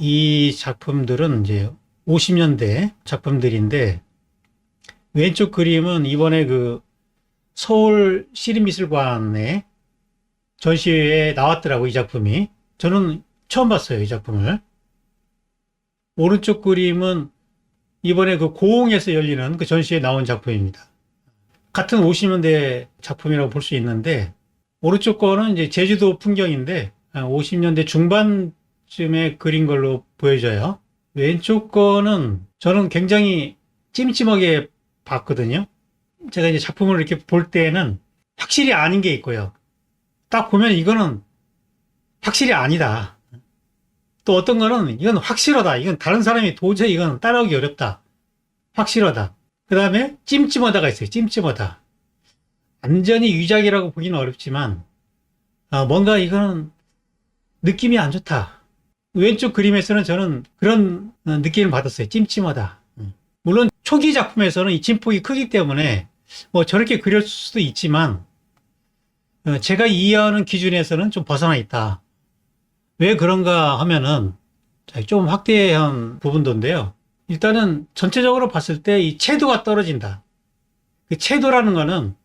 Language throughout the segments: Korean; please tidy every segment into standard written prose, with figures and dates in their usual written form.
이 작품들은 이제 50년대 작품들인데, 왼쪽 그림은 이번에 그 서울 시립미술관에 전시회에 나왔더라고, 이 작품이. 저는 처음 봤어요, 이 작품을. 오른쪽 그림은 이번에 그 고흥에서 열리는 그 전시회에 나온 작품입니다. 같은 50년대 작품이라고 볼 수 있는데, 오른쪽 거는 이제 제주도 풍경인데, 50년대 중반쯤에 그린 걸로 보여져요. 왼쪽 거는 저는 굉장히 찜찜하게 봤거든요. 제가 이제 작품을 이렇게 볼 때는 확실히 아닌 게 있고요. 딱 보면 이거는 확실히 아니다. 또 어떤 거는 이건 확실하다. 이건 다른 사람이 도저히 이건 따라오기 어렵다. 확실하다. 그 다음에 찜찜하다가 있어요. 찜찜하다. 완전히 유작이라고 보기는 어렵지만 뭔가 이거는 느낌이 안 좋다. 왼쪽 그림에서는 저는 그런 느낌을 받았어요. 찜찜하다. 물론 초기 작품에서는 이 진폭이 크기 때문에 뭐 저렇게 그릴 수도 있지만 제가 이해하는 기준에서는 좀 벗어나 있다. 왜 그런가 하면은 좀 확대한 부분도인데요. 일단은 전체적으로 봤을 때 이 채도가 떨어진다. 그 채도라는 거는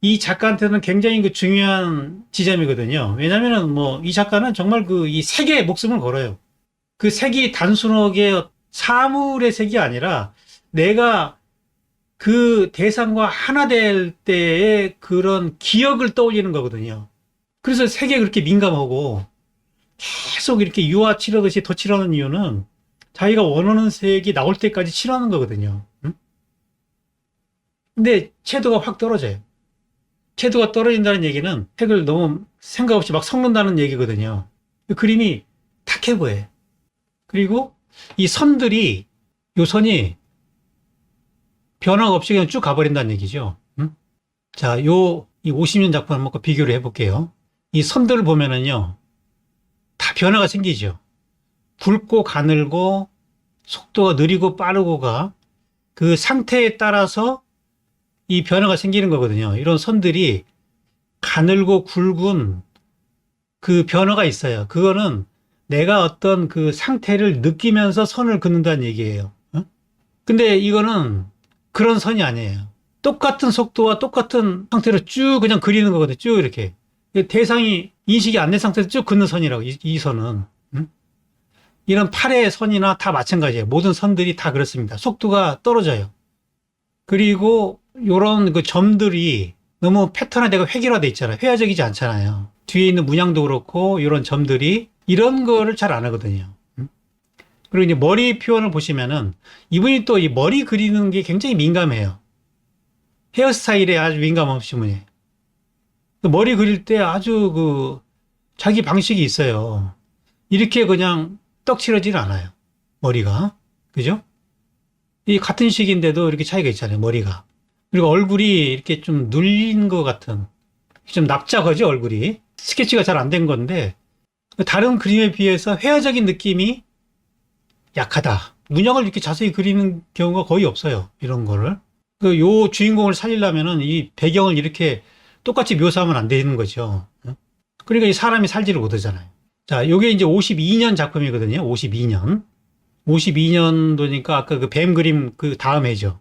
이 작가한테는 굉장히 그 중요한 지점이거든요. 왜냐면은 뭐 이 작가는 정말 그 이 색에 목숨을 걸어요. 그 색이 단순하게 사물의 색이 아니라 내가 그 대상과 하나 될 때의 그런 기억을 떠올리는 거거든요. 그래서 색에 그렇게 민감하고 계속 이렇게 유화 칠하듯이 덧칠하는 이유는 자기가 원하는 색이 나올 때까지 칠하는 거거든요. 응? 근데 채도가 확 떨어져요. 채도가 떨어진다는 얘기는 색을 너무 생각 없이 막 섞는다는 얘기거든요. 그 그림이 탁해 보여요. 그리고 이 선들이, 요 선이 변화가 없이 그냥 쭉 가버린다는 얘기죠. 응? 자, 이 50년 작품 한번 비교를 해볼게요. 이 선들을 보면은요, 다 변화가 생기죠. 굵고 가늘고 속도가 느리고 빠르고가 그 상태에 따라서 이 변화가 생기는 거거든요. 이런 선들이 가늘고 굵은 그 변화가 있어요. 그거는 내가 어떤 그 상태를 느끼면서 선을 긋는다는 얘기예요. 어? 근데 이거는 그런 선이 아니에요. 똑같은 속도와 똑같은 상태로 쭉 그냥 그리는 거거든요. 쭉 이렇게. 대상이 인식이 안 된 상태에서 쭉 긋는 선이라고, 이 선은. 응? 이런 팔의 선이나 다 마찬가지예요. 모든 선들이 다 그렇습니다. 속도가 떨어져요. 그리고 요런 그 점들이 너무 패턴화되고 획일화돼 있잖아요. 회화적이지 않잖아요. 뒤에 있는 문양도 그렇고 이런 점들이 이런 거를 잘 안 하거든요. 그리고 이제 머리 표현을 보시면은 이분이 또 이 머리 그리는 게 굉장히 민감해요. 헤어스타일에 아주 민감하신 분이에요. 머리 그릴 때 아주 그 자기 방식이 있어요. 이렇게 그냥 떡칠하지는 않아요. 머리가. 그죠? 이 같은 식인데도 이렇게 차이가 있잖아요. 머리가. 그리고 얼굴이 이렇게 좀 눌린 것 같은, 좀 납작하죠, 얼굴이. 스케치가 잘 안 된 건데, 다른 그림에 비해서 회화적인 느낌이 약하다. 문양을 이렇게 자세히 그리는 경우가 거의 없어요. 이런 거를. 요 주인공을 살리려면은 이 배경을 이렇게 똑같이 묘사하면 안 되는 거죠. 그러니까 이 사람이 살지를 못하잖아요. 자, 요게 이제 52년 작품이거든요. 52년. 52년도니까 아까 그 뱀 그림 그 다음 해죠.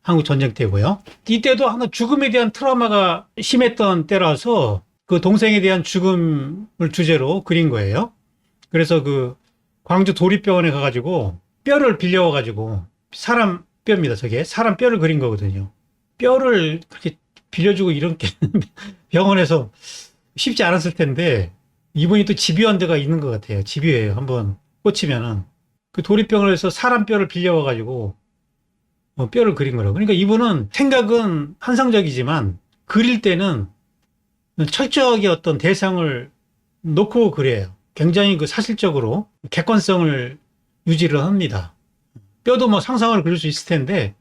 한국 전쟁 때고요. 이때도 하나 죽음에 대한 트라우마가 심했던 때라서 그 동생에 대한 죽음을 주제로 그린 거예요. 그래서 그 광주 도립병원에 가가지고 뼈를 빌려와가지고 사람 뼈입니다. 저게 사람 뼈를 그린 거거든요. 뼈를 그렇게 빌려주고 이런 게 병원에서 쉽지 않았을 텐데 이분이 또 집요한 데가 있는 것 같아요. 집요해요. 한번 꽂히면은 그 도립병원에서 사람 뼈를 빌려와가지고 뼈를 그린 거라고. 그러니까 이분은 생각은 환상적이지만 그릴 때는 철저하게 어떤 대상을 놓고 그래요. 굉장히 그 사실적으로 객관성을 유지를 합니다. 뼈도 뭐 상상을 그릴 수 있을 텐데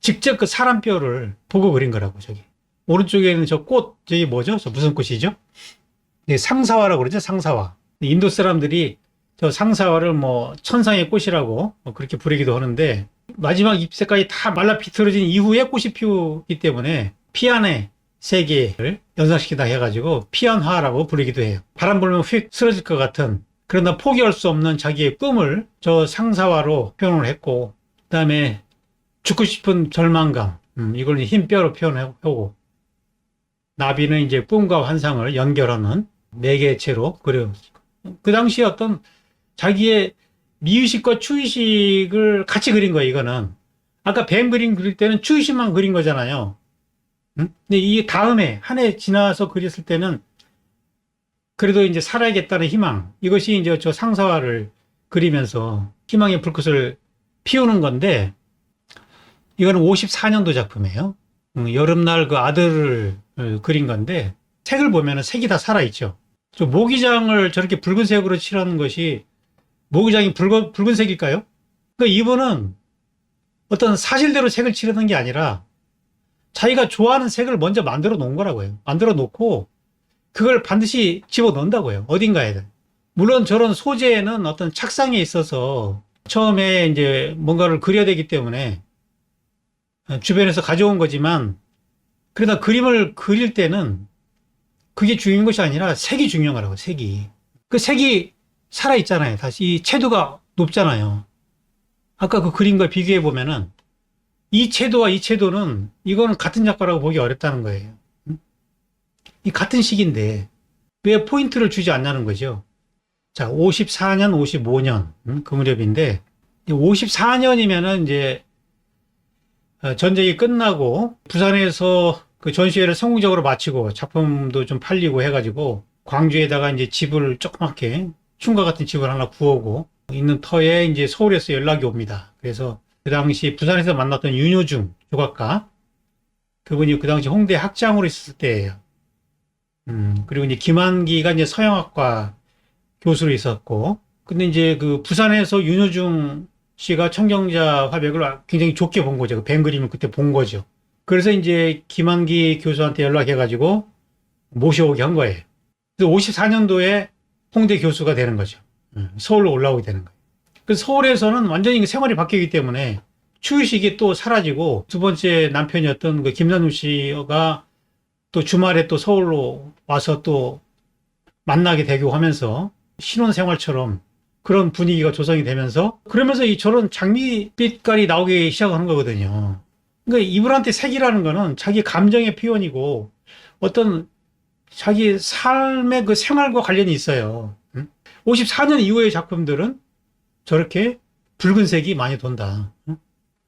직접 그 사람 뼈를 보고 그린 거라고. 저기 오른쪽에는 저 꽃, 저기 뭐죠? 저 무슨 꽃이죠? 네, 상사화라고 그러죠. 상사화. 인도 사람들이 저 상사화를 뭐 천상의 꽃이라고 그렇게 부르기도 하는데 마지막 잎새까지 다 말라 비틀어진 이후에 꽃이 피우기 때문에 피안의 세계를 연상시키다 해가지고 피안화라고 부르기도 해요. 바람 불면 휙 쓰러질 것 같은 그러나 포기할 수 없는 자기의 꿈을 저 상사화로 표현을 했고, 그다음에 죽고 싶은 절망감, 이걸 흰뼈로 표현하고, 나비는 이제 꿈과 환상을 연결하는 매개체로 그려. 그 당시에 어떤 자기의 미의식과 추의식을 같이 그린 거예요, 이거는. 아까 뱀 그림 그릴 때는 추의식만 그린 거잖아요. 근데 이 다음에 한 해 지나서 그렸을 때는 그래도 이제 살아야겠다는 희망. 이것이 이제 저 상사화를 그리면서 희망의 불꽃을 피우는 건데, 이거는 54년도 작품이에요. 여름날 그 아들을 그린 건데, 색을 보면은 색이 다 살아있죠. 저 모기장을 저렇게 붉은색으로 칠하는 것이 모기장이 붉은색일까요? 그러니까 이분은 어떤 사실대로 색을 칠하는 게 아니라 자기가 좋아하는 색을 먼저 만들어 놓은 거라고요. 만들어 놓고 그걸 반드시 집어 넣는다고요. 어딘가에. 물론 저런 소재는 어떤 착상에 있어서 처음에 이제 뭔가를 그려야 되기 때문에 주변에서 가져온 거지만, 그러다 그림을 그릴 때는 그게 중요한 것이 아니라 색이 중요한 거라고, 색이. 그 색이 살아있잖아요. 다시 이 채도가 높잖아요. 아까 그 그림과 비교해 보면은 이 채도와 이 채도는 이거는 같은 작가라고 보기 어렵다는 거예요. 이 같은 시기인데 왜 포인트를 주지 않냐는 거죠. 자, 54년, 55년 그 무렵인데, 54년이면은 이제 전쟁이 끝나고 부산에서 그 전시회를 성공적으로 마치고 작품도 좀 팔리고 해가지고 광주에다가 이제 집을 조그맣게 흉가 같은 집을 하나 구하고 있는 터에 이제 서울에서 연락이 옵니다. 그래서 그 당시 부산에서 만났던 윤효중 조각가, 그분이 그 당시 홍대 학장으로 있었을 때예요. 그리고 이제 김한기가 이제 서양학과 교수로 있었고, 근데 이제 그 부산에서 윤효중 씨가 청경자 화백을 굉장히 좋게 본 거죠. 그 뱀 그림을 그때 본 거죠. 그래서 이제 김한기 교수한테 연락해가지고 모셔오게 한 거예요. 그래서 54년도에 홍대 교수가 되는 거죠. 서울로 올라오게 되는 거예요. 그래서 서울에서는 완전히 생활이 바뀌기 때문에 추의식이 또 사라지고, 두 번째 남편이었던 그 김남주 씨가 또 주말에 또 서울로 와서 또 만나게 되고 하면서 신혼생활처럼 그런 분위기가 조성이 되면서, 그러면서 이 저런 장미빛깔이 나오기 시작하는 거거든요. 그러니까 이분한테 색이라는 거는 자기 감정의 표현이고 어떤 자기 삶의 그 생활과 관련이 있어요. 54년 이후의 작품들은 저렇게 붉은색이 많이 돈다.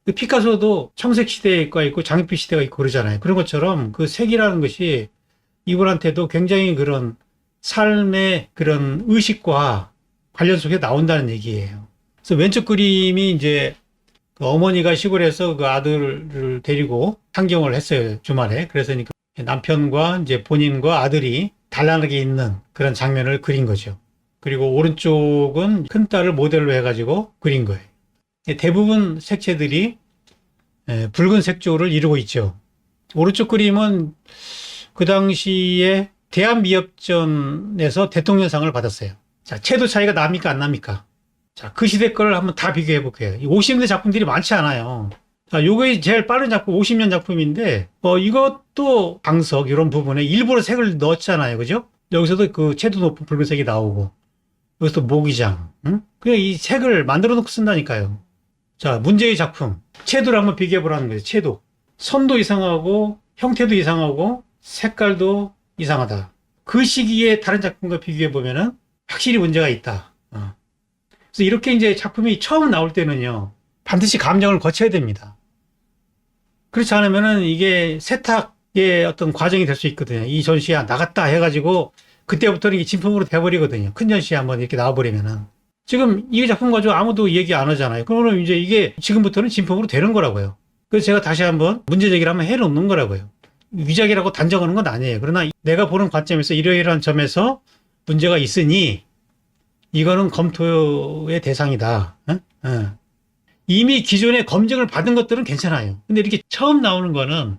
그 피카소도 청색 시대가 있고 장밋빛 시대가 있고 그러잖아요. 그런 것처럼 그 색이라는 것이 이분한테도 굉장히 그런 삶의 그런 의식과 관련 속에 나온다는 얘기예요. 그래서 왼쪽 그림이 이제 그 어머니가 시골에서 그 아들을 데리고 상경을 했어요, 주말에. 그래서 남편과 이제 본인과 아들이 단란하게 있는 그런 장면을 그린 거죠. 그리고 오른쪽은 큰딸을 모델로 해가지고 그린 거예요. 대부분 색채들이 붉은 색조를 이루고 있죠. 오른쪽 그림은 그 당시에 대한미협전에서 대통령상을 받았어요. 자, 채도 차이가 납니까, 안 납니까? 자, 그 시대 거를 한번 다 비교해 볼게요. 50년대 작품들이 많지 않아요. 자, 요게 제일 빠른 작품, 50년 작품인데, 이것도 방석, 이런 부분에 일부러 색을 넣었잖아요. 그죠? 여기서도 그 채도 높은 붉은색이 나오고, 여기서 또 모기장, 응? 그냥 이 색을 만들어 놓고 쓴다니까요. 자, 문제의 작품. 채도를 한번 비교해 보라는 거죠. 채도. 선도 이상하고, 형태도 이상하고, 색깔도 이상하다. 그 시기에 다른 작품과 비교해 보면은 확실히 문제가 있다. 그래서 이렇게 이제 작품이 처음 나올 때는요, 반드시 감정을 거쳐야 됩니다. 그렇지 않으면은 이게 세탁의 어떤 과정이 될 수 있거든요. 이 전시야 나갔다 해가지고 그때부터는 이게 진품으로 돼버리거든요. 큰 전시에 한번 이렇게 나와버리면은. 지금 이 작품 가지고 아무도 얘기 안 하잖아요. 그러면 이제 이게 지금부터는 진품으로 되는 거라고요. 그래서 제가 다시 한번 문제 제기를 한번 해놓는 거라고요. 위작이라고 단정하는 건 아니에요. 그러나 내가 보는 관점에서 이러이러한 점에서 문제가 있으니 이거는 검토의 대상이다. 이미 기존에 검증을 받은 것들은 괜찮아요. 근데 이렇게 처음 나오는 거는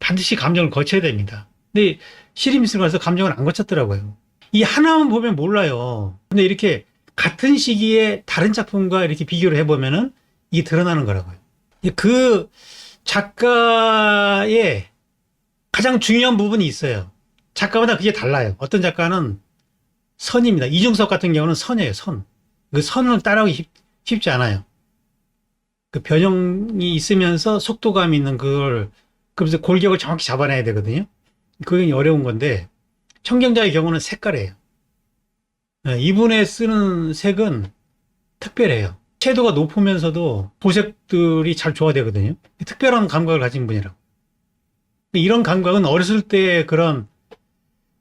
반드시 감정을 거쳐야 됩니다. 근데 시립미술관에서 감정을 안 거쳤더라고요. 이 하나만 보면 몰라요. 근데 이렇게 같은 시기에 다른 작품과 이렇게 비교를 해보면은 이게 드러나는 거라고요. 그 작가의 가장 중요한 부분이 있어요. 작가마다 그게 달라요. 어떤 작가는 선입니다. 이중섭 같은 경우는 선이에요, 선. 그 선을 따라하기 쉽지 않아요. 그 변형이 있으면서 속도감 있는 그걸, 그래서 골격을 정확히 잡아내야 되거든요. 그게 어려운 건데, 청경자의 경우는 색깔이에요. 이분의 쓰는 색은 특별해요. 채도가 높으면서도 보색들이 잘 조화되거든요. 특별한 감각을 가진 분이라고. 이런 감각은 어렸을 때 그런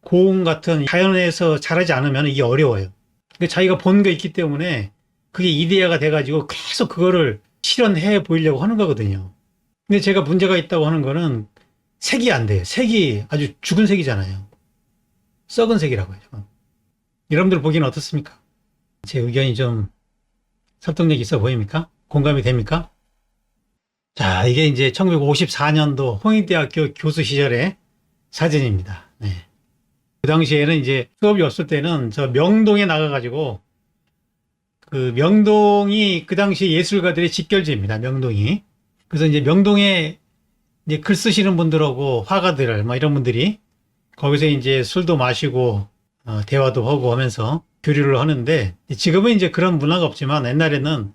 고음 같은 자연에서 자라지 않으면 이게 어려워요. 자기가 본 게 있기 때문에 그게 이데아가 돼가지고 계속 그거를 실현해 보이려고 하는 거거든요. 근데 제가 문제가 있다고 하는 거는 색이 안 돼요. 색이 아주 죽은 색이잖아요. 썩은 색이라고 해요. 여러분들 보기에는 어떻습니까? 제 의견이 좀 설득력 있어 보입니까? 공감이 됩니까? 자, 이게 이제 1954년도 홍익대학교 교수 시절의 사진입니다. 네. 그 당시에는 이제 수업이 없을 때는 저 명동에 나가가지고 그 명동이 그 당시 예술가들의 집결지입니다. 명동이. 그래서 이제 명동에 이제 글 쓰시는 분들하고 화가들 뭐 이런 분들이 거기서 이제 술도 마시고 대화도 하고 하면서 교류를 하는데 지금은 이제 그런 문화가 없지만 옛날에는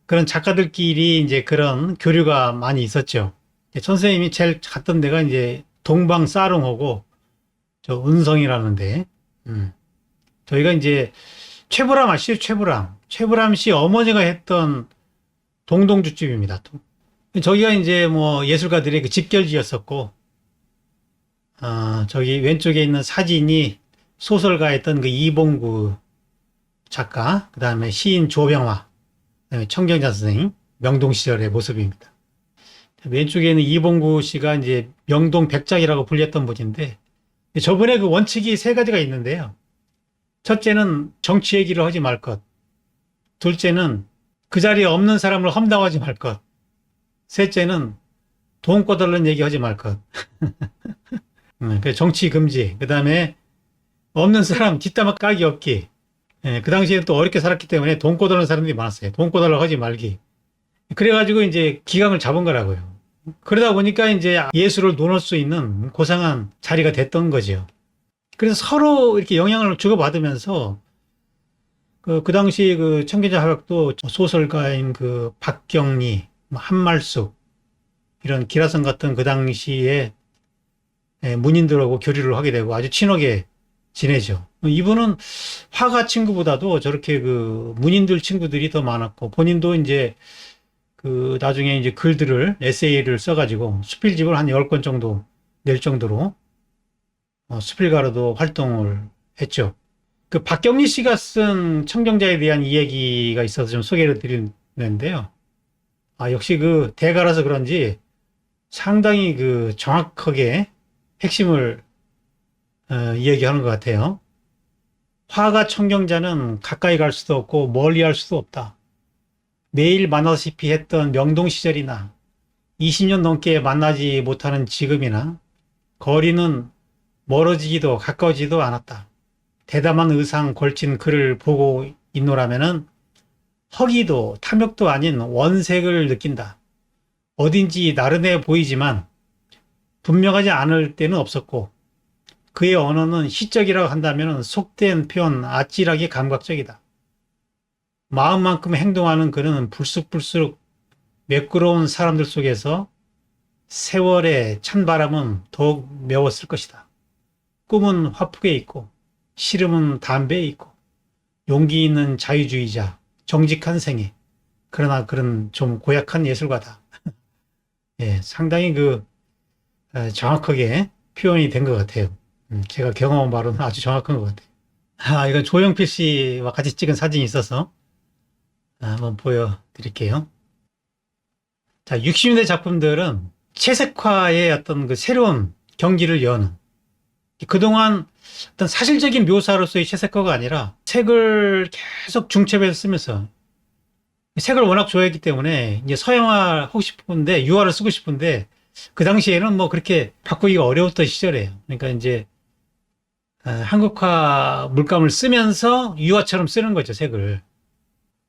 그런 작가들끼리 이제 그런 교류가 많이 있었죠. 선생님이 제일 갔던 데가 이제 동방사롱하고 저 은성이라는데, 저희가 이제 최불암 아시죠? 최불암 씨 어머니가 했던 동동주집입니다. 저기가 이제 뭐 예술가들의 그 집결지였었고, 저기 왼쪽에 있는 사진이 소설가였던 그 이봉구 작가, 그 다음에 시인 조병화, 그다음에 청경자 선생님, 명동 시절의 모습입니다. 왼쪽에 있는 이봉구 씨가 이제 명동 백작이라고 불렸던 분인데, 저분의 그 원칙이 세 가지가 있는데요. 첫째는 정치 얘기를 하지 말 것. 둘째는 그 자리에 없는 사람을 험담하지 말 것. 셋째는 돈 꺼달라는 얘기 하지 말 것. 그 정치 금지. 그 다음에 없는 사람 뒷담화 까기 없기. 그 당시에 또 어렵게 살았기 때문에 돈 꺼달라는 사람들이 많았어요. 돈 꺼달라고 하지 말기. 그래가지고 이제 기강을 잡은 거라고요. 그러다 보니까 이제 예술을 논할 수 있는 고상한 자리가 됐던 거죠. 그래서 서로 이렇게 영향을 주고받으면서 그 당시 그 청계자 화백도 소설가인 그 박경리, 한말숙 이런 기라성 같은 그 당시에 문인들하고 교류를 하게 되고 아주 친하게 지내죠. 이분은 화가 친구보다도 저렇게 그 문인들 친구들이 더 많았고 본인도 이제 그 나중에 이제 글들을 에세이를 써가지고 수필집을 한 10권 정도 낼 정도로 수필가로도 활동을 했죠. 그 박경리 씨가 쓴 청경자에 대한 이야기가 있어서 좀 소개를 드리는데요. 역시 그 대가라서 그런지 상당히 그 정확하게 핵심을 이야기하는 것 같아요. 화가 청경자는 가까이 갈 수도 없고 멀리 할 수도 없다. 매일 만나다시피 했던 명동 시절이나 20년 넘게 만나지 못하는 지금이나 거리는 멀어지기도 가까워지지도 않았다. 대담한 의상 걸친 글을 보고 있노라면은 허기도 탐욕도 아닌 원색을 느낀다. 어딘지 나른해 보이지만 분명하지 않을 때는 없었고 그의 언어는 시적이라고 한다면 속된 표현 아찔하게 감각적이다. 마음만큼 행동하는 그는 불쑥불쑥 매끄러운 사람들 속에서 세월의 찬바람은 더욱 매웠을 것이다. 꿈은 화폭에 있고 시름은 담배에 있고 용기 있는 자유주의자, 정직한 생애. 그러나 그는 좀 고약한 예술가다. 예, 상당히 정확하게 표현이 된 것 같아요. 제가 경험한 바로는 아주 정확한 것 같아요. 이건 조영필 씨와 같이 찍은 사진이 있어서 한번 보여드릴게요. 자, 60년대 작품들은 채색화의 어떤 그 새로운 경지를 여는 그동안 어떤 사실적인 묘사로서의 채색화가 아니라 색을 계속 중첩해서 쓰면서 색을 워낙 좋아했기 때문에 이제 서양화 하고 싶은데 유화를 쓰고 싶은데 그 당시에는 뭐 그렇게 바꾸기가 어려웠던 시절이에요. 그러니까 이제 한국화 물감을 쓰면서 유화처럼 쓰는 거죠, 색을.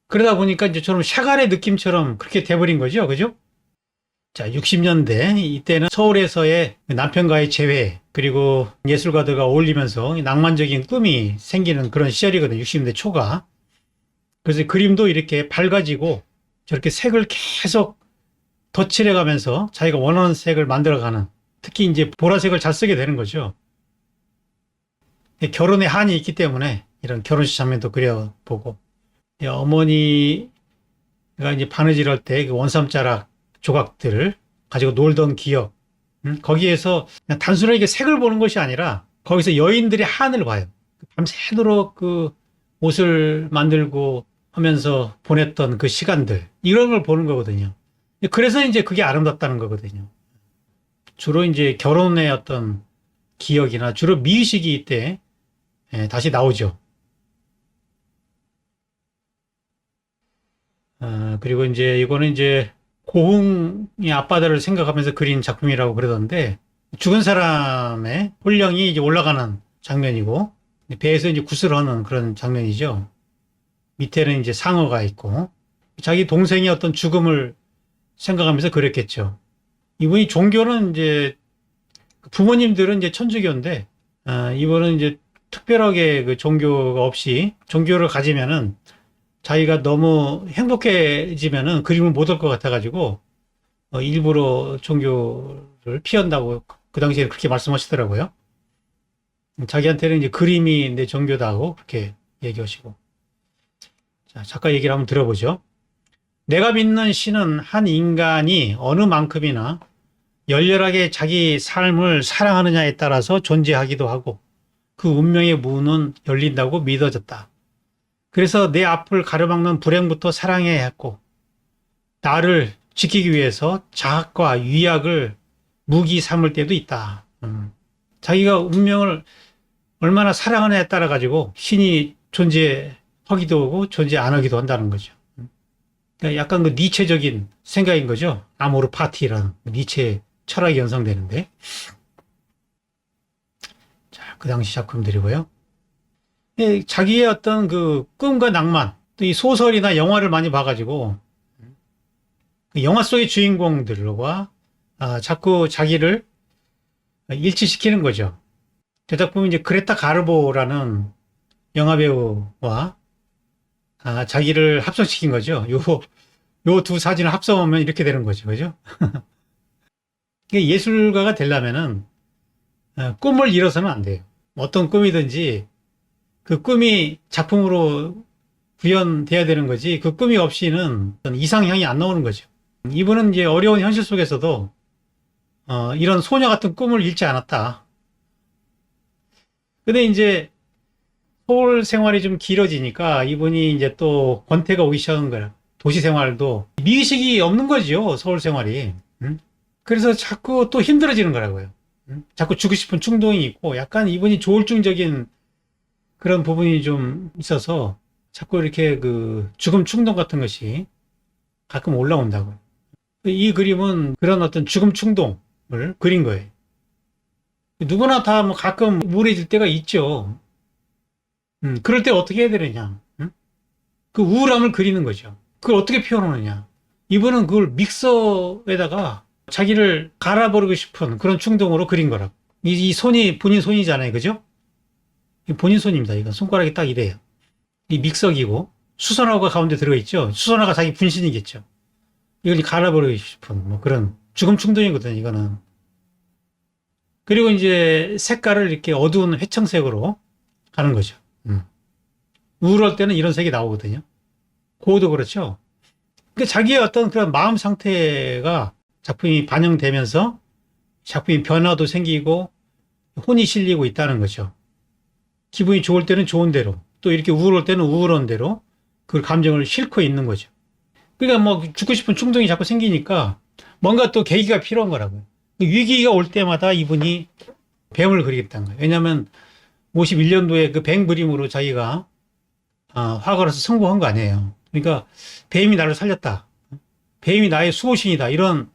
그러다 보니까 이제 저런 샤갈의 느낌처럼 그렇게 돼버린 거죠. 그죠? 자, 60년대, 이때는 서울에서의 남편과의 재회, 그리고 예술가들과 어울리면서 낭만적인 꿈이 생기는 그런 시절이거든요. 60년대 초가. 그래서 그림도 이렇게 밝아지고 저렇게 색을 계속 덧칠해가면서 자기가 원하는 색을 만들어가는, 특히 이제 보라색을 잘 쓰게 되는 거죠. 결혼에 한이 있기 때문에 이런 결혼식 장면도 그려보고, 어머니가 이제 바느질 할 때 그 원삼자락 조각들을 가지고 놀던 기억, 거기에서 그냥 단순하게 색을 보는 것이 아니라 거기서 여인들의 한을 봐요. 밤새도록 그 옷을 만들고 하면서 보냈던 그 시간들, 이런 걸 보는 거거든요. 그래서 이제 그게 아름답다는 거거든요. 주로 이제 결혼의 어떤 기억이나 주로 미의식이 이때 다시 나오죠. 그리고 이제 이거는 이제 고흥의 앞바다를 생각하면서 그린 작품이라고 그러던데, 죽은 사람의 혼령이 이제 올라가는 장면이고 배에서 이제 굿을 하는 그런 장면이죠. 밑에는 이제 상어가 있고 자기 동생의 어떤 죽음을 생각하면서 그랬겠죠. 이분이 종교는 이제 부모님들은 이제 천주교인데, 이분은 이제 특별하게 그 종교가 없이 종교를 가지면은 자기가 너무 행복해지면은 그림을 못 할 것 같아가지고 일부러 종교를 피한다고 그 당시에 그렇게 말씀하시더라고요. 자기한테는 이제 그림이 내 종교다고 그렇게 얘기하시고. 자, 작가 얘기를 한번 들어보죠. 내가 믿는 신은 한 인간이 어느 만큼이나 열렬하게 자기 삶을 사랑하느냐에 따라서 존재하기도 하고 그 운명의 문은 열린다고 믿어졌다. 그래서 내 앞을 가로막는 불행부터 사랑해야 했고 나를 지키기 위해서 자학과 위약을 무기 삼을 때도 있다. 자기가 운명을 얼마나 사랑하느냐에 따라 가지고 신이 존재하기도 하고 존재 안 하기도 한다는 거죠. 그러니까 약간 그 니체적인 생각인 거죠. 아모르 파티라는 니체 철학이 연상되는데. 자, 그 당시 작품들이고요. 자기의 어떤 그 꿈과 낭만, 또 이 소설이나 영화를 많이 봐가지고 그 영화 속의 주인공들과 자꾸 자기를 일치시키는 거죠. 대작 보면 이제 그레타 가르보라는 영화배우와 자기를 합성시킨 거죠. 요 두 사진을 합성하면 이렇게 되는 거죠. 그죠? 예술가가 되려면은 꿈을 잃어서는 안 돼요. 어떤 꿈이든지 그 꿈이 작품으로 구현돼야 되는 거지, 그 꿈이 없이는 이상향이 안 나오는 거죠. 이분은 이제 어려운 현실 속에서도 이런 소녀 같은 꿈을 잃지 않았다. 근데 이제 서울 생활이 좀 길어지니까 이분이 이제 또 권태가 오기 시작한 거야. 도시 생활도 미의식이 없는 거죠, 서울 생활이. 그래서 자꾸 또 힘들어지는 거라고요. 자꾸 주고 싶은 충동이 있고 약간 이분이 조울증적인 그런 부분이 좀 있어서 자꾸 이렇게 그 죽음 충동 같은 것이 가끔 올라온다고. 이 그림은 그런 어떤 죽음 충동을 그린 거예요. 누구나 다 뭐 가끔 우울해질 때가 있죠. 그럴 때 어떻게 해야 되느냐. 그 우울함을 그리는 거죠. 그걸 어떻게 표현하느냐. 이분은 그걸 믹서에다가 자기를 갈아버리고 싶은 그런 충동으로 그린 거라고. 이 손이 본인 손이잖아요. 그죠? 본인 손입니다. 이건 손가락이 딱 이래요. 이 믹서기고 수선화가 가운데 들어있죠. 수선화가 자기 분신이겠죠. 이걸 갈아버리고 싶은 뭐 그런 죽음 충동이거든요. 이거는. 그리고 이제 색깔을 이렇게 어두운 회청색으로 가는 거죠. 우울할 때는 이런 색이 나오거든요. 고도 그렇죠. 그러니까 자기의 어떤 그런 마음 상태가 작품이 반영되면서 작품이 변화도 생기고 혼이 실리고 있다는 거죠. 기분이 좋을 때는 좋은 대로, 또 이렇게 우울할 때는 우울한 대로 그 감정을 싣고 있는 거죠. 그러니까 뭐 죽고 싶은 충동이 자꾸 생기니까 뭔가 또 계기가 필요한 거라고요. 위기가 올 때마다 이분이 뱀을 그리겠다는 거예요. 왜냐하면 51년도에 그 뱀 그림으로 자기가 화가로서 성공한 거 아니에요. 그러니까 뱀이 나를 살렸다. 뱀이 나의 수호신이다. 이런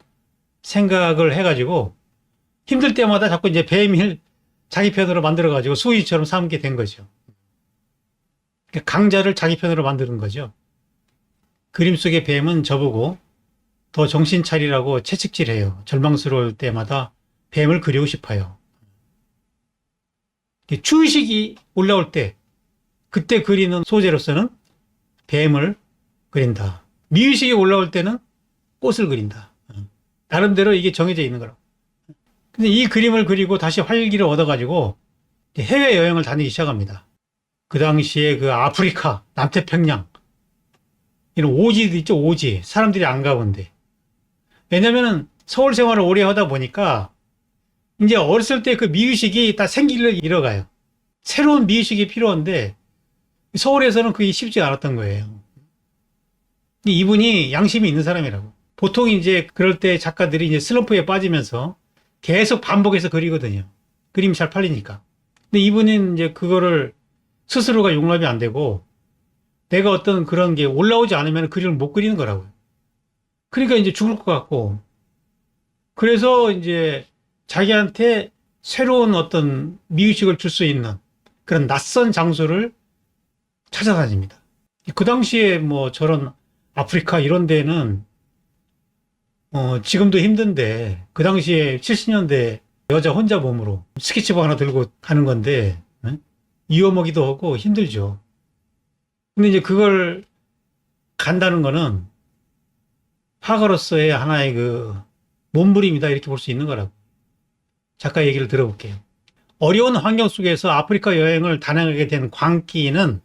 생각을 해가지고 힘들 때마다 자꾸 이제 뱀을 자기 편으로 만들어가지고 수호신처럼 삼게 된 거죠. 그러니까 강자를 자기 편으로 만드는 거죠. 그림 속의 뱀은 저보고 더 정신 차리라고 채찍질해요. 절망스러울 때마다 뱀을 그리고 싶어요. 추의식이 올라올 때 그때 그리는 소재로서는 뱀을 그린다. 미의식이 올라올 때는 꽃을 그린다. 나름대로 이게 정해져 있는 거라고. 근데 이 그림을 그리고 다시 활기를 얻어가지고 해외여행을 다니기 시작합니다. 그 당시에 그 아프리카, 남태평양, 이런 오지도 있죠, 오지. 사람들이 안 가본데. 왜냐면은 서울 생활을 오래 하다 보니까 이제 어렸을 때 그 미의식이 다 생기를 잃어가요. 새로운 미의식이 필요한데 서울에서는 그게 쉽지 않았던 거예요. 이분이 양심이 있는 사람이라고. 보통 이제 그럴 때 작가들이 이제 슬럼프에 빠지면서 계속 반복해서 그리거든요. 그림이 잘 팔리니까. 근데 이분은 이제 그거를 스스로가 용납이 안 되고 내가 어떤 그런 게 올라오지 않으면 그림을 못 그리는 거라고요. 그러니까 이제 죽을 것 같고. 그래서 이제 자기한테 새로운 어떤 미의식을 줄 수 있는 그런 낯선 장소를 찾아다닙니다. 그 당시에 뭐 저런 아프리카 이런 데는 지금도 힘든데 그 당시에 70년대 여자 혼자 몸으로 스케치북 하나 들고 가는 건데 위험하기도 하고 힘들죠. 근데 이제 그걸 간다는 거는 화가로서의 하나의 그 몸부림이다 이렇게 볼 수 있는 거라고. 작가 얘기를 들어볼게요. 어려운 환경 속에서 아프리카 여행을 단행하게 된 광기는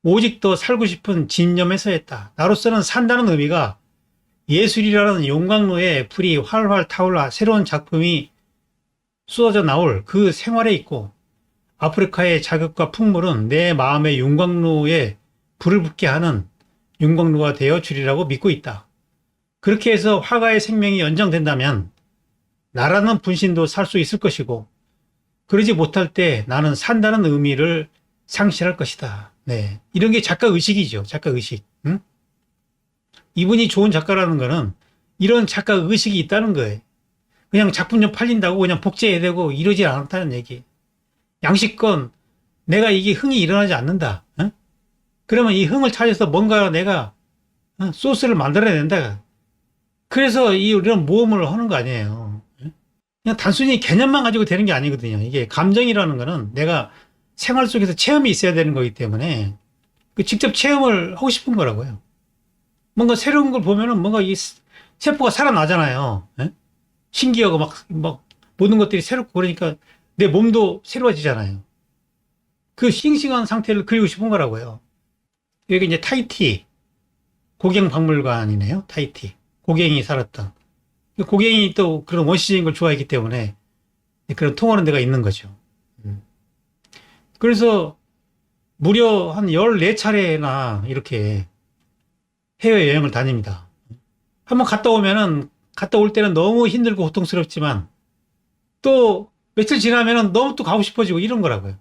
오직 더 살고 싶은 집념에서였다. 나로서는 산다는 의미가 예술이라는 용광로에 불이 활활 타올라 새로운 작품이 쏟아져 나올 그 생활에 있고 아프리카의 자극과 풍물은 내 마음의 용광로에 불을 붙게 하는 용광로가 되어 주리라고 믿고 있다. 그렇게 해서 화가의 생명이 연장된다면 나라는 분신도 살 수 있을 것이고 그러지 못할 때 나는 산다는 의미를 상실할 것이다. 네, 이런 게 작가 의식이죠. 작가 의식. 응? 이분이 좋은 작가라는 거는 이런 작가 의식이 있다는 거예요. 그냥 작품 좀 팔린다고 그냥 복제해야 되고 이러지 않았다는 얘기. 양식권 내가 이게 흥이 일어나지 않는다. 응? 그러면 이 흥을 찾아서 뭔가 내가 소스를 만들어야 된다. 그래서 이런 모험을 하는 거 아니에요. 그냥 단순히 개념만 가지고 되는 게 아니거든요. 이게 감정이라는 거는 내가 생활 속에서 체험이 있어야 되는 거기 때문에 그 직접 체험을 하고 싶은 거라고요. 뭔가 새로운 걸 보면은 뭔가 이 세포가 살아나잖아요. 예? 신기하고 막 모든 것들이 새롭고 그러니까 내 몸도 새로워지잖아요. 그 싱싱한 상태를 그리고 싶은 거라고요. 여기 이제 타히티 고갱박물관이네요. 타히티. 고갱이 살았던. 고갱이 또 그런 원시적인 걸 좋아했기 때문에 그런 통하는 데가 있는 거죠. 그래서 무려 한 14차례나 이렇게 해외여행을 다닙니다. 한번 갔다 올 때는 너무 힘들고 고통스럽지만 또 며칠 지나면은 너무 또 가고 싶어지고 이런 거라고요.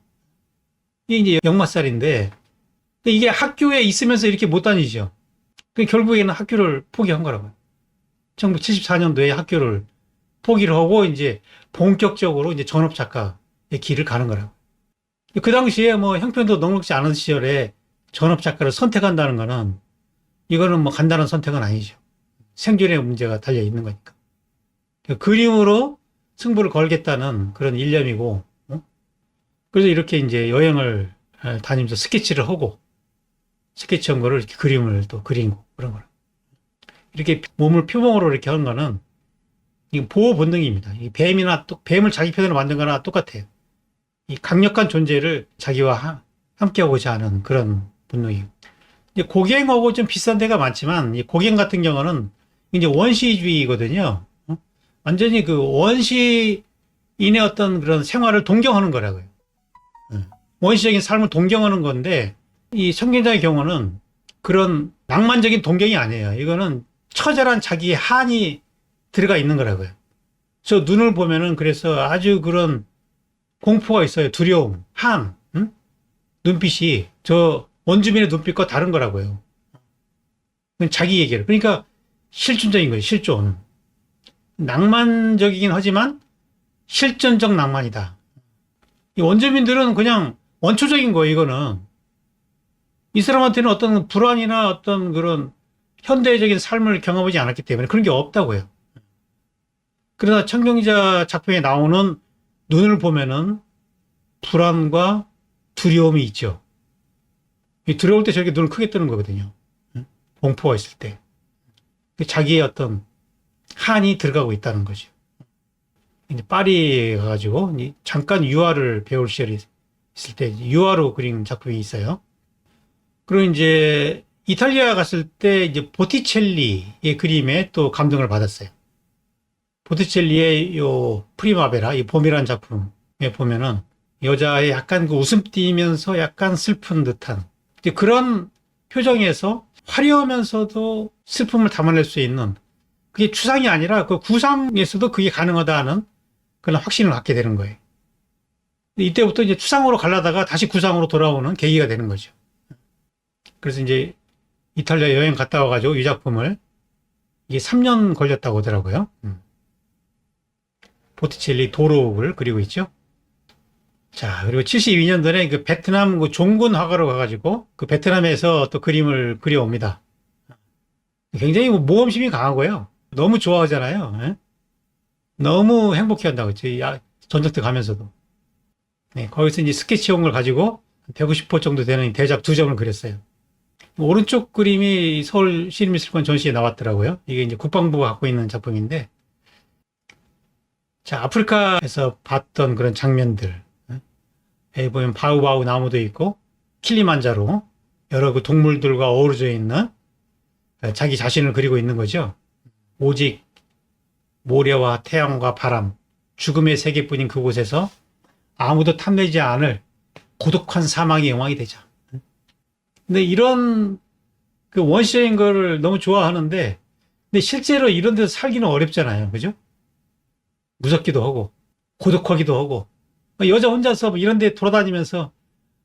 이게 이제 역마살인데 이게 학교에 있으면서 이렇게 못 다니죠. 결국에는 학교를 포기한 거라고요. 1974년도에 학교를 포기를 하고 이제 본격적으로 이제 전업 작가의 길을 가는 거라고. 그 당시에 뭐 형편도 넉넉지 않은 시절에 전업 작가를 선택한다는 거는 이거는 뭐 간단한 선택은 아니죠. 생존의 문제가 달려 있는 거니까. 그림으로 승부를 걸겠다는 그런 일념이고, 그래서 이렇게 이제 여행을 다니면서 스케치를 하고, 스케치한 거를 이렇게 그림을 또 그리고 그런 거라. 이렇게 몸을 표범으로 이렇게 하는 거는 이 보호 본능입니다. 이 뱀을 자기 편으로 만든 거나 똑같아요. 이 강력한 존재를 자기와 함께 하고자 하는 그런 본능이에요. 이제 고갱하고 좀 비슷한 데가 많지만 이 고갱 같은 경우는 이제 원시주의거든요. 완전히 그 원시인의 어떤 그런 생활을 동경하는 거라고요. 원시적인 삶을 동경하는 건데 이 성경자의 경우는 그런 낭만적인 동경이 아니에요. 이거는 처절한 자기의 한이 들어가 있는 거라고요. 저 눈을 보면은 그래서 아주 그런 공포가 있어요. 두려움, 한, 눈빛이 저 원주민의 눈빛과 다른 거라고요. 자기 얘기를. 그러니까 실존적인 거예요. 실존. 낭만적이긴 하지만 실존적 낭만이다. 이 원주민들은 그냥 원초적인 거예요. 이거는. 이 사람한테는 어떤 불안이나 어떤 그런 현대적인 삶을 경험하지 않았기 때문에 그런 게 없다고요. 그러나 청경자 작품에 나오는 눈을 보면은 불안과 두려움이 있죠. 이 두려울 때 저렇게 눈을 크게 뜨는 거거든요. 공포가 있을 때. 자기의 어떤 한이 들어가고 있다는 거죠. 이제 파리에 가가지고 잠깐 유화를 배울 시절이 있을 때 유화로 그린 작품이 있어요. 그리고 이제 이탈리아 갔을 때 이제 보티첼리의 그림에 또 감동을 받았어요. 보티첼리의 요 프리마베라, 이 봄이라는 작품에 보면은 여자의 약간 그 웃음 띄면서 약간 슬픈 듯한 이제 그런 표정에서 화려하면서도 슬픔을 담아낼 수 있는 그게 추상이 아니라 그 구상에서도 그게 가능하다 하는 그런 확신을 갖게 되는 거예요. 이때부터 이제 추상으로 가려다가 다시 구상으로 돌아오는 계기가 되는 거죠. 그래서 이제 이탈리아 여행 갔다 와가지고 이 작품을 이게 3년 걸렸다고 하더라고요. 보티첼리 도록을 그리고 있죠. 자, 그리고 72년도에 그 베트남 그 종군 화가로 가가지고 그 베트남에서 또 그림을 그려옵니다. 굉장히 모험심이 강하고요. 너무 좋아하잖아요. 예? 너무 행복해 한다고 했죠. 전적도 가면서도. 네, 거기서 이제 스케치용을 가지고 150호 정도 되는 대작 2점을 그렸어요. 오른쪽 그림이 서울 시립미술관 전시에 나왔더라고요. 이게 이제 국방부가 갖고 있는 작품인데, 자, 아프리카에서 봤던 그런 장면들. 여기 보면 바우바우 나무도 있고, 킬리만자로 여러 그 동물들과 어우러져 있는 자기 자신을 그리고 있는 거죠. 오직 모래와 태양과 바람, 죽음의 세계뿐인 그곳에서 아무도 탐내지 않을 고독한 사막의 여왕이 되자. 근데 이런 그 원시적인 거를 너무 좋아하는데, 근데 실제로 이런 데서 살기는 어렵잖아요. 그죠? 무섭기도 하고, 고독하기도 하고, 여자 혼자서 이런 데 돌아다니면서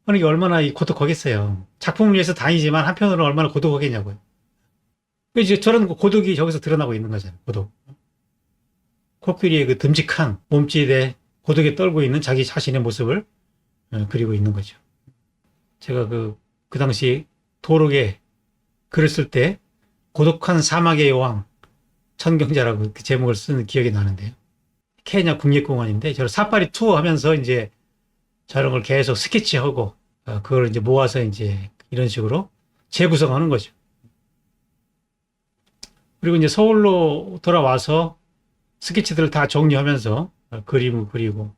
하는 게 얼마나 고독하겠어요. 작품을 위해서 다니지만 한편으로는 얼마나 고독하겠냐고요. 이제 저런 고독이 저기서 드러나고 있는 거잖아요. 고독. 코끼리의 그 듬직한 몸짓에 고독에 떨고 있는 자기 자신의 모습을 그리고 있는 거죠. 제가 그 당시 도록에 글을 쓸 때 고독한 사막의 여왕 천경자라고 그 제목을 쓰는 기억이 나는데요. 케냐 국립공원인데 저 사파리 투어 하면서 이제 저런 걸 계속 스케치하고 그걸 이제 모아서 이제 이런 식으로 재구성하는 거죠. 그리고 이제 서울로 돌아와서 스케치들을 다 정리하면서 그림을 그리고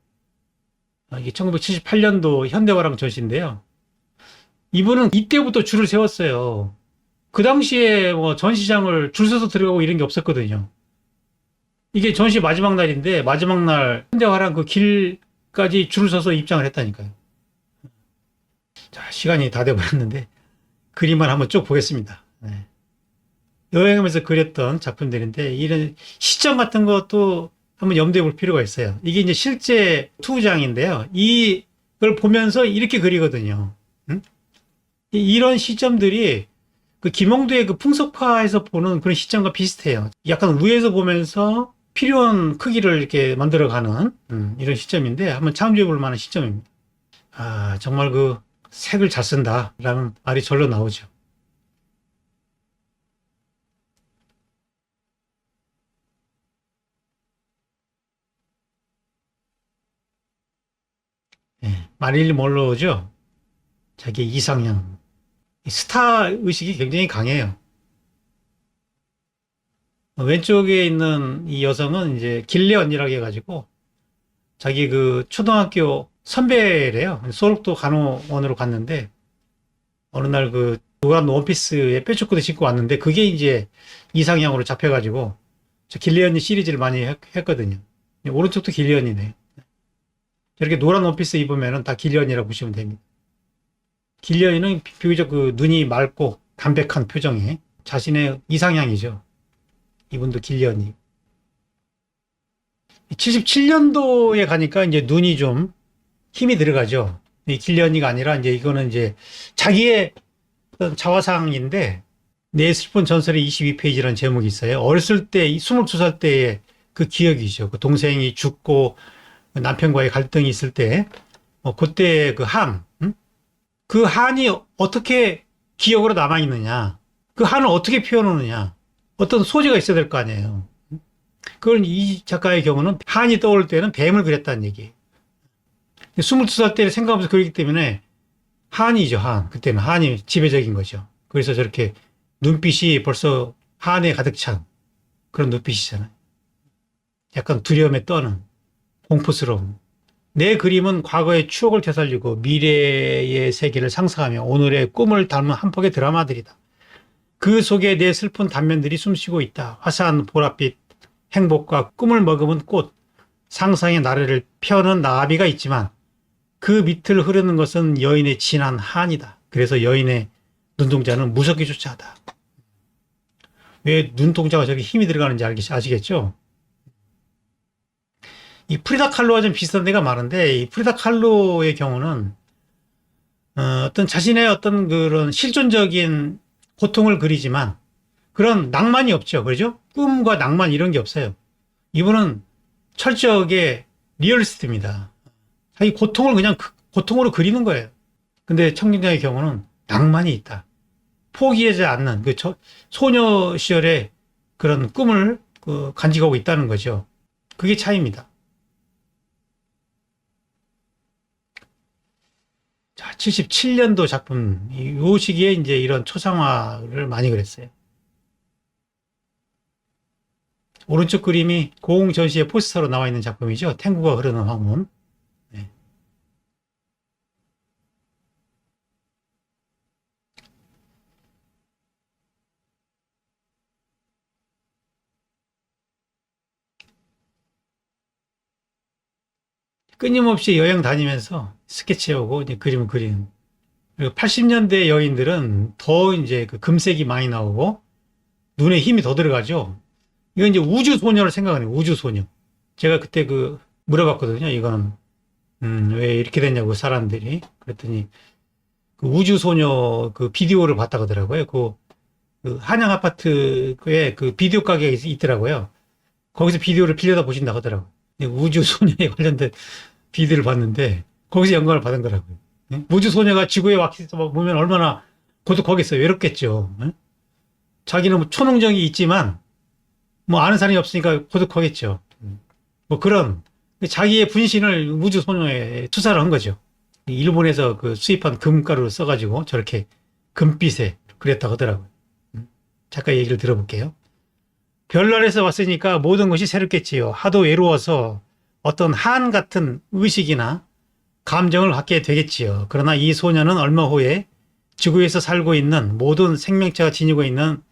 이게 1978년도 현대화랑 전시인데요. 이분은 이때부터 줄을 세웠어요. 그 당시에 뭐 전시장을 줄 서서 들어가고 이런 게 없었거든요. 이게 전시 마지막 날인데 마지막 날 현대화랑 그 길까지 줄을 서서 입장을 했다니까요. 자, 시간이 다 돼버렸는데 그림만 한번 쭉 보겠습니다. 네. 여행하면서 그렸던 작품들인데 이런 시점 같은 것도 한번 염두에 볼 필요가 있어요. 이게 이제 실제 투장인데요. 이걸 보면서 이렇게 그리거든요. 응? 이런 시점들이 그 김홍두의 그 풍속화에서 보는 그런 시점과 비슷해요. 약간 위에서 보면서 필요한 크기를 이렇게 만들어가는 이런 시점인데 한번 참조해 볼 만한 시점입니다. 아, 정말 그 색을 잘 쓴다라는 말이 절로 나오죠. 예, 마릴린 먼로죠. 자기 이상형. 스타 의식이 굉장히 강해요. 왼쪽에 있는 이 여성은 이제 길레 언니라고 해가지고 자기 그 초등학교 선배래요. 소록도 간호원으로 갔는데 어느 날 그 노란 원피스에 뾰족구도 신고 왔는데 그게 이제 이상형으로 잡혀가지고 저 길레 언니 시리즈를 많이 했거든요. 오른쪽도 길레 언니네. 이렇게 노란 원피스 입으면은 다 길레 언니라고 보시면 됩니다. 길레 언니는 비교적 그 눈이 맑고 담백한 표정이 자신의 이상향이죠. 이분도 길레 언니. 77년도에 가니까 이제 눈이 좀 힘이 들어가죠. 이 길레 언니가 아니라 이제 이거는 이제 자기의 어떤 자화상인데 내 슬픈 전설의 22페이지라는 제목이 있어요. 어렸을 때 22살 때의 그 기억이죠. 그 동생이 죽고 남편과의 갈등이 있을 때 그때 그 한, 그 한이 어떻게 기억으로 남아있느냐, 그 한을 어떻게 표현하느냐, 어떤 소재가 있어야 될 거 아니에요. 그걸 이 작가의 경우는 한이 떠오를 때는 뱀을 그렸다는 얘기예요. 22살 때 생각하면서 그리기 때문에 한이죠, 한. 그때는 한이 지배적인 거죠. 그래서 저렇게 눈빛이 벌써 한에 가득 찬 그런 눈빛이잖아요. 약간 두려움에 떠는 공포스러움. 내 그림은 과거의 추억을 되살리고 미래의 세계를 상상하며 오늘의 꿈을 담은 한 폭의 드라마들이다. 그 속에 내 슬픈 단면들이 숨쉬고 있다. 화사한 보랏빛 행복과 꿈을 머금은 꽃, 상상의 나래를 펴는 나비가 있지만 그 밑을 흐르는 것은 여인의 진한 한이다. 그래서 여인의 눈동자는 무섭게 쫓아하다. 왜 눈동자가 저렇게 힘이 들어가는지 아시겠죠? 이 프리다 칼로와 좀 비슷한 데가 많은데, 이 프리다 칼로의 경우는 어떤 자신의 어떤 그런 실존적인 고통을 그리지만 그런 낭만이 없죠. 그렇죠? 꿈과 낭만 이런 게 없어요. 이분은 철저하게 리얼리스트입니다. 자기 고통을 그냥 고통으로 그리는 거예요. 근데 청진장의 경우는 낭만이 있다. 포기하지 않는 그 소녀 시절의 그런 꿈을 간직하고 있다는 거죠. 그게 차이입니다. 자, 77년도 작품, 이 시기에 이제 이런 초상화를 많이 그렸어요. 오른쪽 그림이 고흥 전시회 포스터로 나와 있는 작품이죠. 탱고가 흐르는 황혼. 네. 끊임없이 여행 다니면서 스케치하고 이제 그림을 그리는. 그리고 80년대 여인들은 더 이제 그 금색이 많이 나오고 눈에 힘이 더 들어가죠. 이건 이제 우주소녀를 생각하네요. 우주소녀. 제가 그때 물어봤거든요. 이거는, 왜 이렇게 됐냐고 사람들이. 그랬더니 그 우주소녀 그 비디오를 봤다고 하더라고요. 그 한양 아파트에 그 비디오 가게가 있더라고요. 거기서 비디오를 빌려다 보신다고 하더라고요. 우주소녀에 관련된 비디오를 봤는데 거기서 영감을 받은 거라고요. 예? 우주소녀가 지구에 와서 보면 얼마나 고독하겠어요. 외롭겠죠. 예? 자기는 뭐 초능력이 있지만 뭐 아는 사람이 없으니까 고독하겠죠. 뭐 그런 자기의 분신을 우주소녀에 투사를 한 거죠. 일본에서 그 수입한 금가루를 써가지고 저렇게 금빛에 그렸다고 하더라고요. 작가 얘기를 들어볼게요. 별나라에서 왔으니까 모든 것이 새롭겠지요. 하도 외로워서 어떤 한 같은 의식이나 감정을 갖게 되겠지요. 그러나 이 소녀는 얼마 후에 지구에서 살고 있는 모든 생명체가 지니고 있는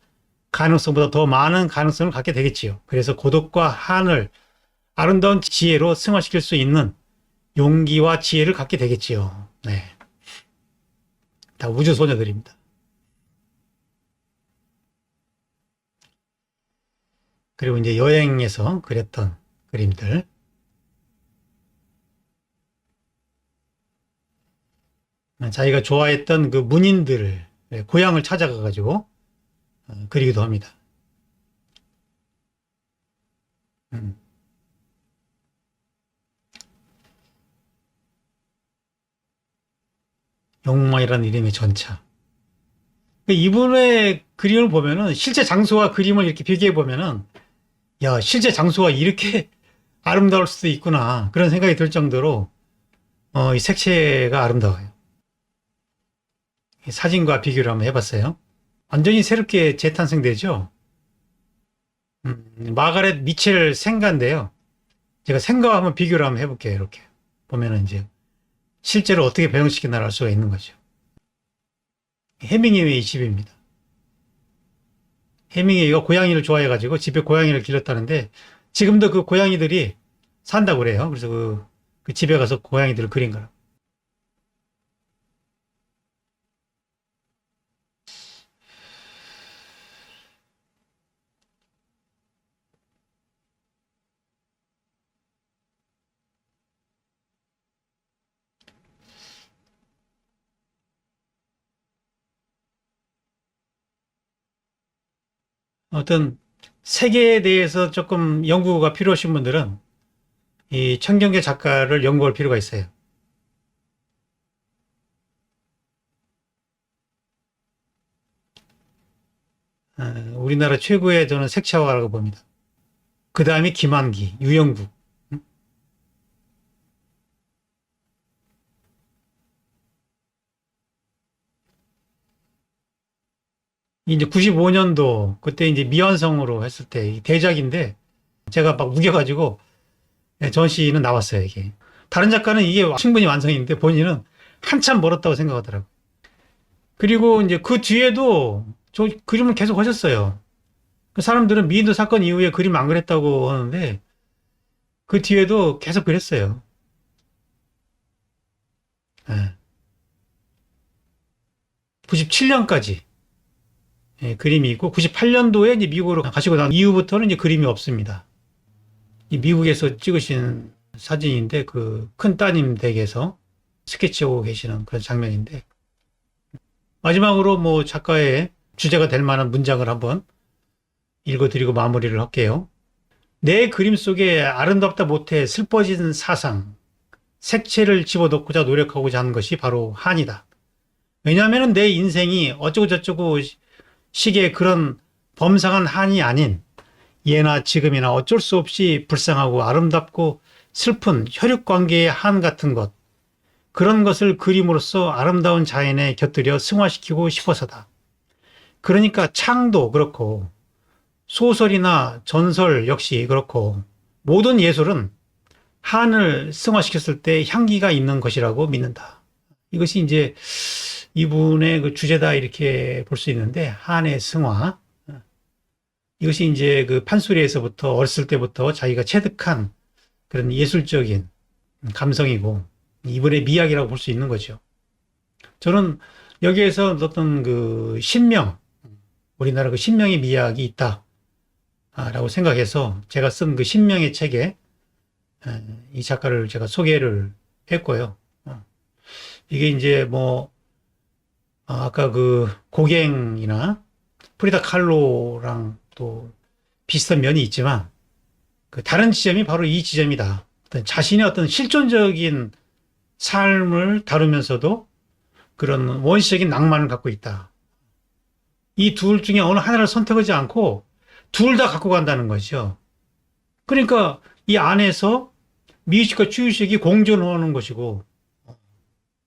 가능성보다 더 많은 가능성을 갖게 되겠지요. 그래서 고독과 한을 아름다운 지혜로 승화시킬 수 있는 용기와 지혜를 갖게 되겠지요. 네. 다 우주소녀들입니다. 그리고 이제 여행에서 그렸던 그림들. 자기가 좋아했던 그 문인들을, 고향을 찾아가가지고 그리기도 합니다. 음. 영웅이라는 이름의 전차. 이분의 그림을 보면은 실제 장소와 그림을 이렇게 비교해 보면은 야, 실제 장소가 이렇게 아름다울 수도 있구나. 그런 생각이 들 정도로 이 색채가 아름다워요. 이 사진과 비교를 한번 해봤어요. 완전히 새롭게 재탄생되죠. 마가렛 미첼 생가인데요. 제가 생가와 한번 비교를 한번 해볼게요. 이렇게 보면은 이제 실제로 어떻게 배양시켰나 알 수가 있는 거죠. 해밍웨이 집입니다. 해밍웨이가 고양이를 좋아해가지고 집에 고양이를 길렀다는데 지금도 그 고양이들이 산다고 그래요. 그래서 그 집에 가서 고양이들을 그린 거라. 어떤 세계에 대해서 조금 연구가 필요하신 분들은 이 천경계 작가를 연구할 필요가 있어요. 우리나라 최고의 저는 색채화가라고 봅니다. 그 다음이 김한기, 유영국. 이제 95년도 그때 이제 미완성으로 했을 때 이 대작인데 제가 막 우겨가지고 전시는 나왔어요, 이게. 다른 작가는 이게 충분히 완성인데 본인은 한참 멀었다고 생각하더라고요. 그리고 이제 그 뒤에도 저 그림을 계속 하셨어요. 그 사람들은 미인도 사건 이후에 그림 안 그랬다고 하는데 그 뒤에도 계속 그랬어요. 예. 97년까지 그림이 있고 98년도에 이제 미국으로 가시고 난 이후부터는 이제 그림이 없습니다. 이 미국에서 찍으신 사진인데 그 큰 따님 댁에서 스케치하고 계시는 그런 장면인데 마지막으로 뭐 작가의 주제가 될 만한 문장을 한번 읽어드리고 마무리를 할게요. 내 그림 속에 아름답다 못해 슬퍼진 사상, 색채를 집어넣고자 노력하고자 하는 것이 바로 한이다. 왜냐하면 내 인생이 어쩌고저쩌고 식의 그런 범상한 한이 아닌 예나 지금이나 어쩔 수 없이 불쌍하고 아름답고 슬픈 혈육관계의 한 같은 것, 그런 것을 그림으로써 아름다운 자연에 곁들여 승화시키고 싶어서다. 그러니까 창도 그렇고 소설이나 전설 역시 그렇고 모든 예술은 한을 승화시켰을 때 향기가 있는 것이라고 믿는다. 이것이 이제 이분의 그 주제다 이렇게 볼 수 있는데 한의 승화. 이것이 이제 그 판소리에서부터 어렸을 때부터 자기가 체득한 그런 예술적인 감성이고 이분의 미학이라고 볼 수 있는 거죠. 저는 여기에서 어떤 그 신명, 우리나라 그 신명의 미학이 있다라고 생각해서 제가 쓴 그 신명의 책에 이 작가를 제가 소개를 했고요. 이게 이제 뭐 아까 그 고갱이나 프리다 칼로랑 또 비슷한 면이 있지만 그 다른 지점이 바로 이 지점이다. 어떤 자신의 어떤 실존적인 삶을 다루면서도 그런 원시적인 낭만을 갖고 있다. 이 둘 중에 어느 하나를 선택하지 않고 둘 다 갖고 간다는 거죠. 그러니까 이 안에서 미의식과 추의식이 공존하는 것이고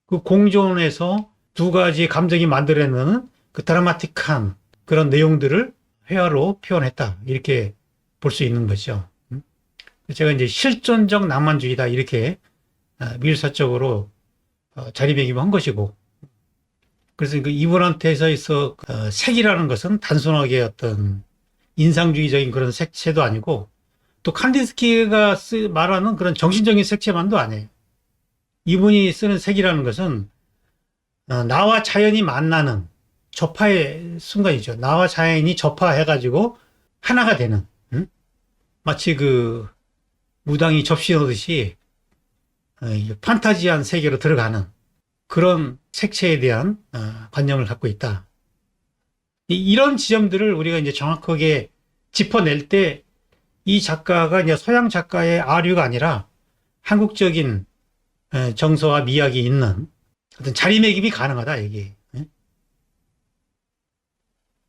그 공존에서 두 가지 감정이 만들어내는 그 드라마틱한 그런 내용들을 회화로 표현했다. 이렇게 볼 수 있는 거죠. 제가 이제 실존적 낭만주의다. 이렇게 미술사적으로 자리매김한 것이고. 그래서 그 이분한테서 있어 색이라는 것은 단순하게 어떤 인상주의적인 그런 색채도 아니고 또 칸디스키가 말하는 그런 정신적인 색채만도 아니에요. 이분이 쓰는 색이라는 것은 나와 자연이 만나는 접화의 순간이죠. 나와 자연이 접화해가지고 하나가 되는 마치 그 무당이 접시 넣듯이 판타지한 세계로 들어가는 그런 색채에 대한 관념을 갖고 있다. 이런 지점들을 우리가 이제 정확하게 짚어낼 때 이 작가가 이제 서양 작가의 아류가 아니라 한국적인 정서와 미학이 있는 어떤 자리매김이 가능하다, 이게.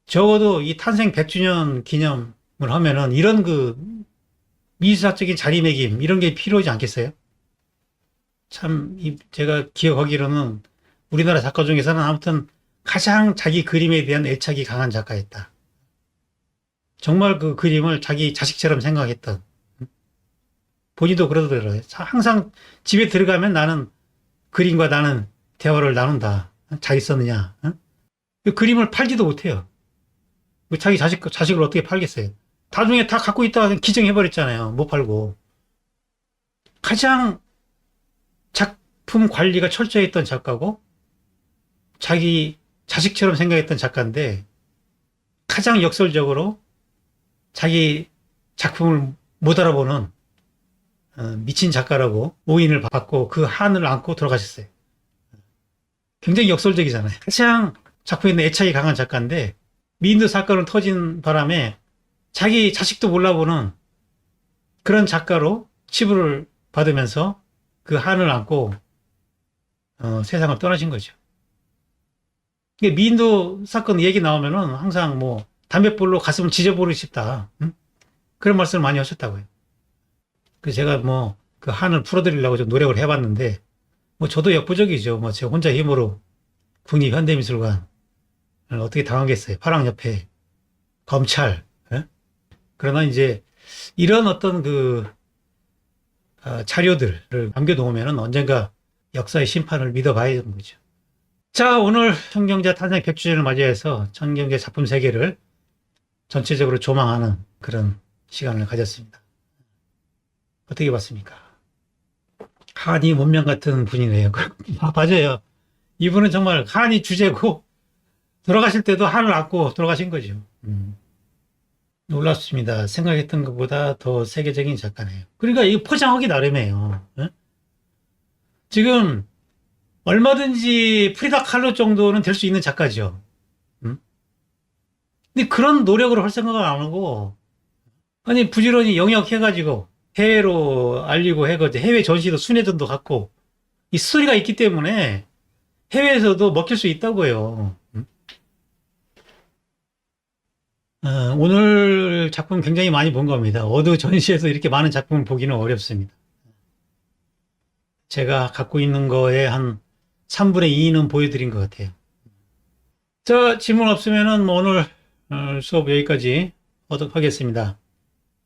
적어도 이 탄생 100주년 기념을 하면은 이런 그 미술사적인 자리매김, 이런 게 필요하지 않겠어요? 참, 제가 기억하기로는 우리나라 작가 중에서는 아무튼 가장 자기 그림에 대한 애착이 강한 작가였다. 정말 그 그림을 자기 자식처럼 생각했던. 본인도 그러더라고요. 항상 집에 들어가면 나는 그림과 나는 대화를 나눈다. 잘 있었느냐. 그 그림을 팔지도 못해요. 자기 자식을 어떻게 팔겠어요? 나중에 다 갖고 있다가 기증해버렸잖아요. 못 팔고. 가장 작품 관리가 철저했던 작가고, 자기 자식처럼 생각했던 작가인데, 가장 역설적으로 자기 작품을 못 알아보는 미친 작가라고 오인을 받고 그 한을 안고 돌아가셨어요. 굉장히 역설적이잖아요. 가장 작품에 대한 애착이 강한 작가인데 미인도 사건을 터진 바람에 자기 자식도 몰라보는 그런 작가로 치부를 받으면서 그 한을 안고 세상을 떠나신 거죠. 미인도 사건 얘기 나오면은 항상 뭐 담뱃불로 가슴을 지져버리고 싶다. 응? 그런 말씀을 많이 하셨다고요. 그래서 제가 뭐 그 한을 풀어드리려고 좀 노력을 해봤는데 뭐 저도 역부족이죠. 뭐 제가 혼자 힘으로 국립현대미술관 어떻게 당하겠어요. 화랑협회, 검찰. 예? 그러나 이제 이런 어떤 자료들을 남겨놓으면 언젠가 역사의 심판을 믿어봐야 되는 거죠. 자, 오늘 천경제 탄생 100주년을 맞이해서 천경제 작품 세계를 전체적으로 조망하는 그런 시간을 가졌습니다. 어떻게 봤습니까? 한이 문명 같은 분이네요. 맞아요. 이분은 정말 한이 주제고 돌아가실 때도 한을 안고 돌아가신 거죠. 놀랍습니다. 생각했던 것보다 더 세계적인 작가네요. 그러니까 이거 포장하기 나름이에요. 예? 지금 얼마든지 프리다 칼로 정도는 될 수 있는 작가죠. 음? 근데 그런 노력을 할 생각을 안 하고, 아니, 부지런히 영역해가지고 해외로 알리고 해가지고 해외 전시도 순회전도 갖고, 이 스토리가 있기 때문에 해외에서도 먹힐 수 있다고요. 오늘 작품 굉장히 많이 본 겁니다. 어느 전시에서 이렇게 많은 작품을 보기는 어렵습니다. 제가 갖고 있는 거에 한 3분의 2는 보여드린 것 같아요. 자, 질문 없으면은 뭐 오늘 수업 여기까지 하도록 하겠습니다.